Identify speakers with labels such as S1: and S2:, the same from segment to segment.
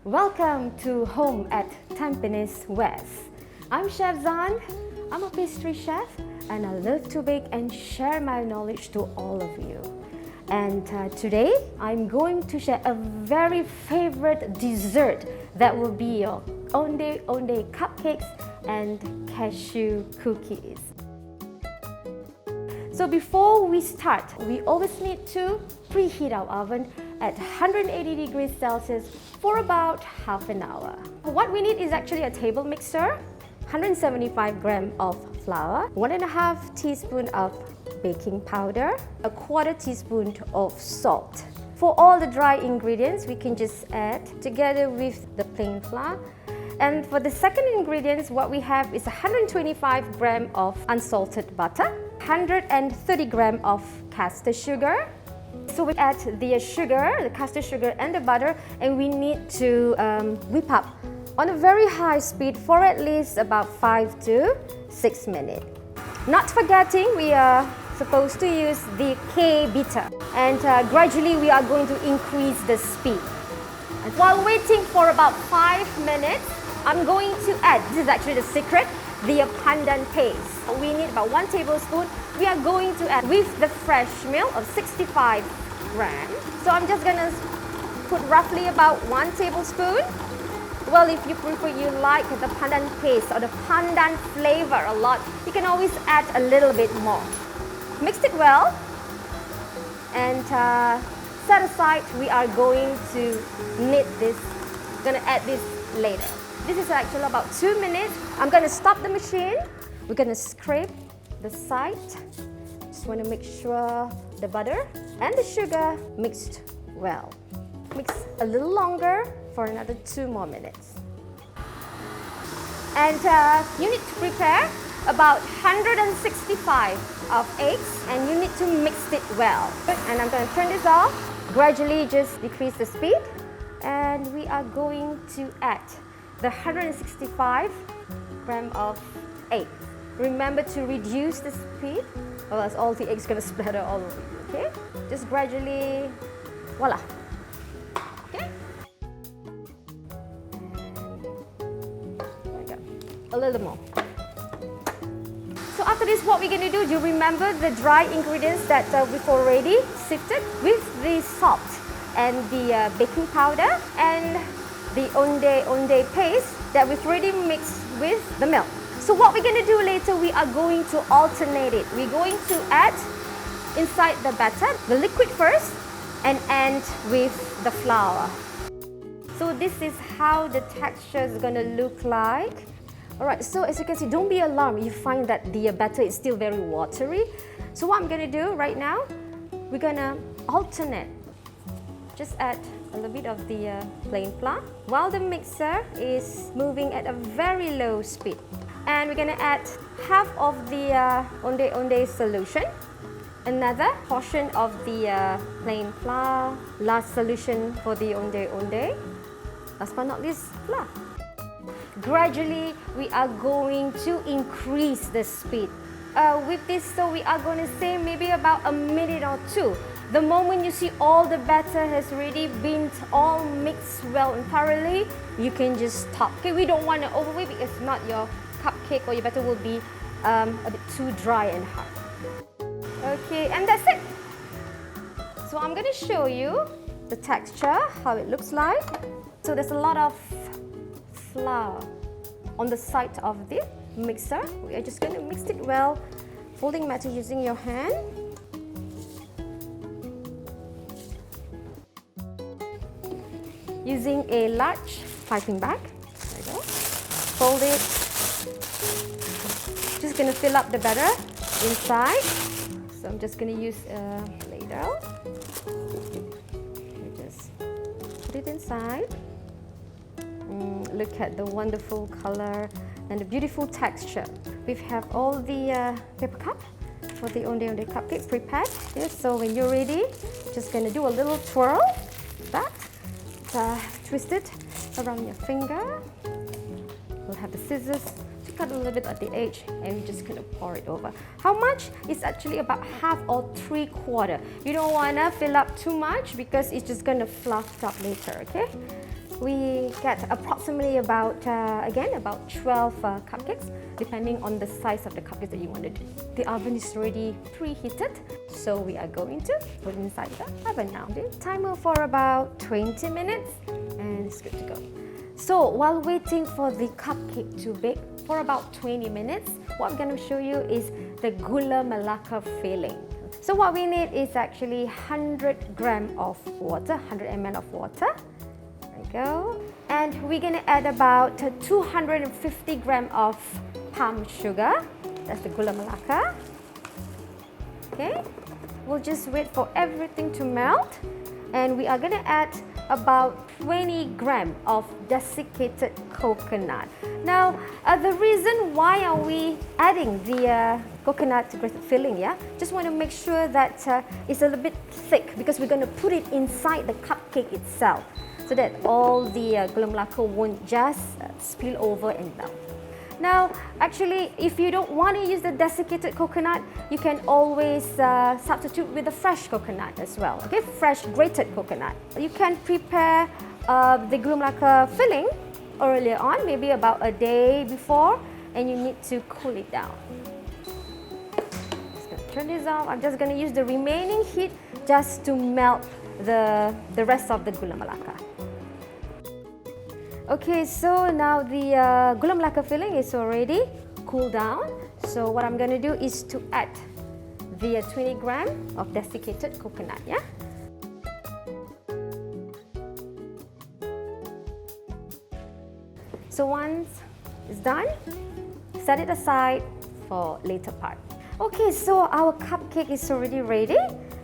S1: Welcome to Home at Tampines West. I'm Chef Zan. I'm a pastry chef and I love to bake and share my knowledge to all of you. And today I'm going to share a very favorite dessert that will be your Ondeh-Ondeh Cupcakes and Cashew Cookies. So before we start, we always need to preheat our oven at 180 degrees Celsius for about half an hour. What we need is actually a table mixer, 175 grams of flour, 1.5 teaspoons of baking powder, 1/4 teaspoon of salt. For all the dry ingredients, we can just add together with the plain flour. And for the second ingredients, what we have is 125 grams of unsalted butter, 130 grams of caster sugar. So we add the sugar, the caster sugar and the butter, and we need to whip up on a very high speed for at least about 5 to 6 minutes. Not forgetting, we are supposed to use the K beater, and gradually we are going to increase the speed. And while waiting for about 5 minutes, I'm going to add, this is actually the secret, the Pandan paste. We need about 1 tablespoon. We are going to add with the fresh milk of 65 grams. So I'm just gonna put roughly about 1 tablespoon. Well, if you prefer, you like the Pandan paste or the Pandan flavor a lot, you can always add a little bit more. Mix it well and set aside. We are going to knead this, gonna add this later. This is actually about 2 minutes. I'm gonna stop the machine. We're gonna scrape the side. Just wanna make sure the butter and the sugar mixed well. Mix a little longer for another 2 more minutes. And you need to prepare about 165 of eggs, and you need to mix it well. And I'm going to turn this off. Gradually just decrease the speed, and we are going to add the 165 grams of egg. Remember to reduce the speed, or else all the eggs going to splatter all over you, okay? Just gradually, voila. Okay? There we go. A little more. So after this, what we're going to do, you remember the dry ingredients that we've already sifted with the salt and the baking powder and the Ondeh-Ondeh paste that we've already mixed with the milk. So what we're going to do later, we are going to alternate it. We're going to add inside the batter the liquid first and end with the flour. So this is how the texture is going to look like. Alright, so as you can see, don't be alarmed if you find that the batter is still very watery. So what I'm going to do right now, we're going to alternate. Just add a little bit of the plain flour while the mixer is moving at a very low speed. And we're going to add half of the Ondeh-Ondeh solution, another portion of the plain flour, last solution for the Ondeh-Ondeh, last but not least, flour. Gradually, we are going to increase the speed. With this, so we are going to say maybe about a minute or 2. The moment you see all the batter has already been all mixed well and thoroughly, you can just stop. Okay, we don't want to overwhelm because if not, your cupcake or your batter will be a bit too dry and hard. Okay, and that's it. So I'm going to show you the texture, how it looks like. So there's a lot of flour on the side of the mixer. We are just going to mix it well, folding matter using your hand. Using a large piping bag, there we go. Fold it. Just going to fill up the batter inside. So I'm just going to use a ladle. Just put it inside. Look at the wonderful color and the beautiful texture. We have all the paper cup for the Ondeh-Ondeh Cupcake prepared. Yes, so when you're ready, just going to do a little twirl. That. Twist it around your finger. We'll have the scissors to cut a little bit at the edge, and we're just gonna pour it over. How much? It's actually about half or 3/4. You don't wanna fill up too much because it's just gonna fluff up later, okay? we get approximately about, again, about 12 cupcakes, depending on the size of the cupcakes that you want to do. The oven is already preheated, so we are going to put inside the oven now. Timer for about 20 minutes, and it's good to go. So while waiting for the cupcake to bake for about 20 minutes, what I'm going to show you is the gula melaka filling. So what we need is actually 100 gram of water, 100 ml of water. There we go. And we're going to add about 250 gram of palm sugar. That's the gula melaka. Okay. We'll just wait for everything to melt. And we are going to add about 20 gram of desiccated coconut. Now, the reason why are we adding the coconut filling, yeah? Just want to make sure that it's a little bit thick because we're going to put it inside the cupcake itself so that all the gula melaka won't just spill over and melt. Now, actually, if you don't want to use the desiccated coconut, you can always substitute with the fresh coconut as well, okay? Fresh grated coconut. You can prepare the gula melaka filling earlier on, maybe about a day before, and you need to cool it down. Just gonna turn this off. I'm just going to use the remaining heat just to melt the rest of the gula melaka. Okay, so now the gula melaka filling is already cooled down. So what I'm going to do is to add the 20 gram of desiccated coconut, yeah? So once it's done, set it aside for later part. Okay, so our cupcake is already ready.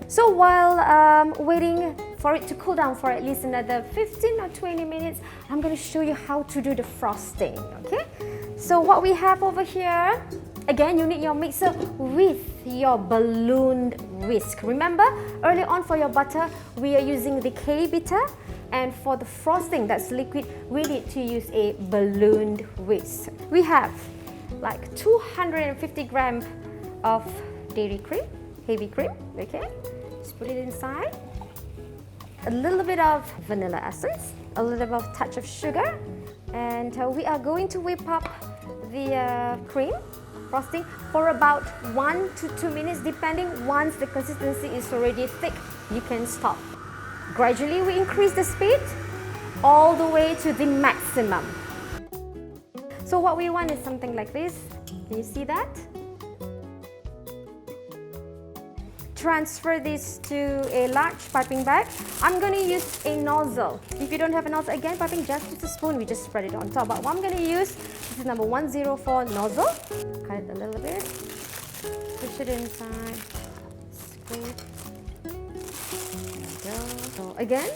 S1: So while waiting for it to cool down for at least another 15 or 20 minutes, I'm going to show you how to do the frosting, okay? So what we have over here, again, you need your mixer with your ballooned whisk. Remember, earlier on for your butter, we are using the K-bitter, and for the frosting that's liquid, we need to use a ballooned whisk. We have like 250 grams of dairy cream, heavy cream, okay? Just put it inside. A little bit of vanilla essence, a little bit of touch of sugar, and we are going to whip up the cream frosting for about 1 to 2 minutes, depending. Once the consistency is already thick, you can stop. Gradually, we increase the speed all the way to the maximum. So what we want is something like this. Can you see that? Transfer this to a large piping bag. I'm going to use a nozzle. If you don't have a nozzle, again, piping, just use a spoon. We just spread it on top. But what I'm going to use, this is number 104 nozzle. Cut it a little bit. Push it inside. Squeeze. There we go. So again,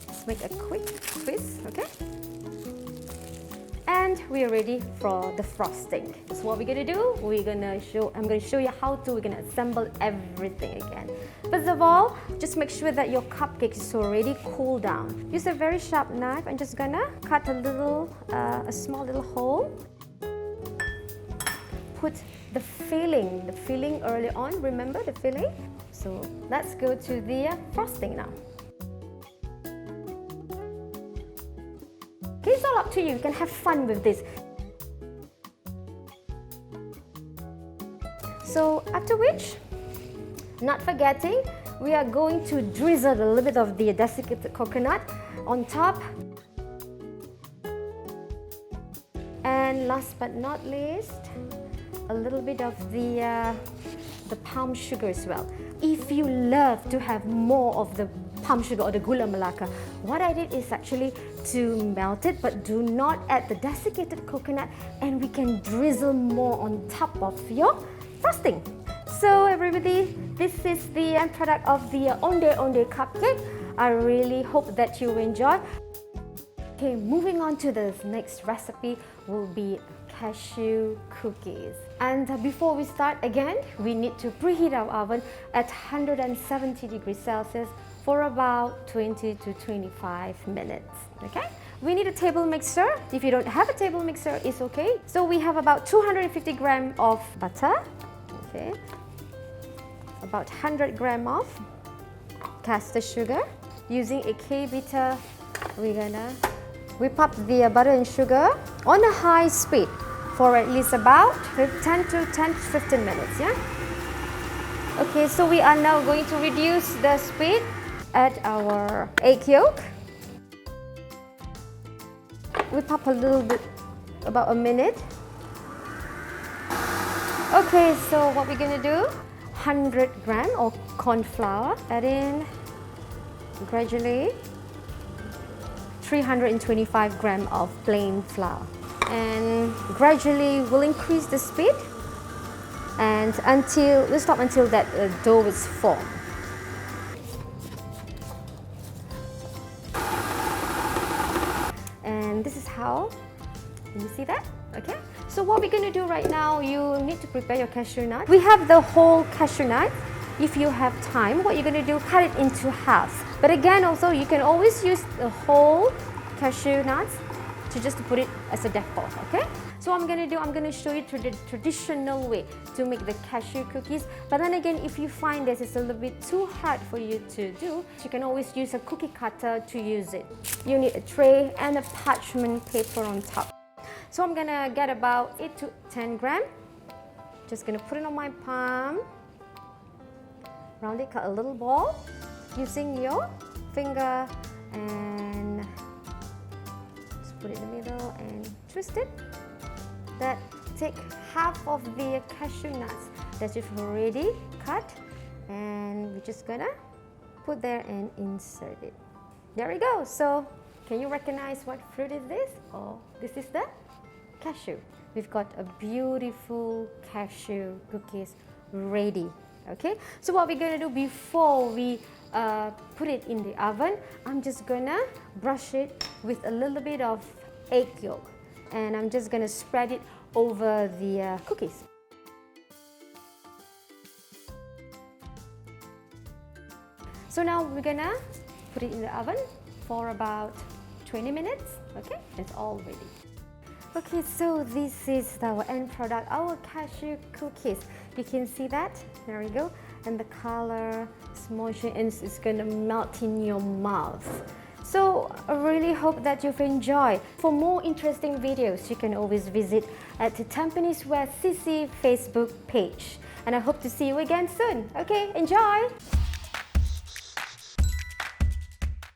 S1: let's make a quick squeeze, okay? And we are ready for the frosting. So what we're gonna do, I'm gonna show you how we're gonna assemble everything again. First of all, just make sure that your cupcake is already cooled down. Use a very sharp knife. I'm just gonna cut a small little hole. Put the filling early on, remember the filling? So let's go to the frosting now. Okay, it's all up to you. You can have fun with this. So after which, not forgetting, we are going to drizzle a little bit of the desiccated coconut on top. And last but not least, a little bit of the palm sugar as well. If you love to have more of the palm sugar or the gula melaka, what I did is actually to melt it, but do not add the desiccated coconut, and we can drizzle more on top of your frosting. So everybody, this is the end product of the Ondeh-Ondeh Cupcake. I really hope that you enjoy. Okay, moving on to the next recipe will be cashew cookies. And before we start, again, we need to preheat our oven at 170 degrees Celsius for about 20 to 25 minutes, okay? We need a table mixer. If you don't have a table mixer, it's okay. So we have about 250 grams of butter, okay? About 100 grams of caster sugar. Using a K-bitter, we're gonna We pop the butter and sugar on a high speed for at least about 10 to 15 minutes, yeah? Okay, so we are now going to reduce the speed at our egg yolk. We pop a little bit, about a minute. Okay, so what we're gonna do, 100 gram of corn flour, add in gradually 325 gram of plain flour. And gradually we'll increase the speed and we'll stop until that dough is formed. And this is how, can you see that? Okay. So what we're going to do right now, you need to prepare your cashew nut. We have the whole cashew nut. If you have time, what you're going to do, cut it into half. But again, also, you can always use the whole cashew nuts to just put it as a decor, okay? So what I'm going to do, I'm going to show you the traditional way to make the cashew cookies. But then again, if you find this is a little bit too hard for you to do, you can always use a cookie cutter to use it. You need a tray and a parchment paper on top. So I'm gonna get about 8 to 10 gram. Just gonna put it on my palm. Round it, cut a little ball using your finger and just put it in the middle and twist it. That take half of the cashew nuts that you've already cut and we're just gonna put there and insert it. There we go. So can you recognize what fruit is this? Oh, this is the cashew. We've got a beautiful cashew cookies ready. Okay, so what we're gonna do before we put it in the oven, I'm just gonna brush it with a little bit of egg yolk and I'm just gonna spread it over the cookies. So now we're gonna put it in the oven for about 20 minutes. Okay, it's all ready. Okay, so this is our end product, our cashew cookies. You can see that, there we go. And the color is moist and it's gonna melt in your mouth. So I really hope that you've enjoyed. For more interesting videos, you can always visit at the Tampines TWCC Facebook page. And I hope to see you again soon. Okay, enjoy!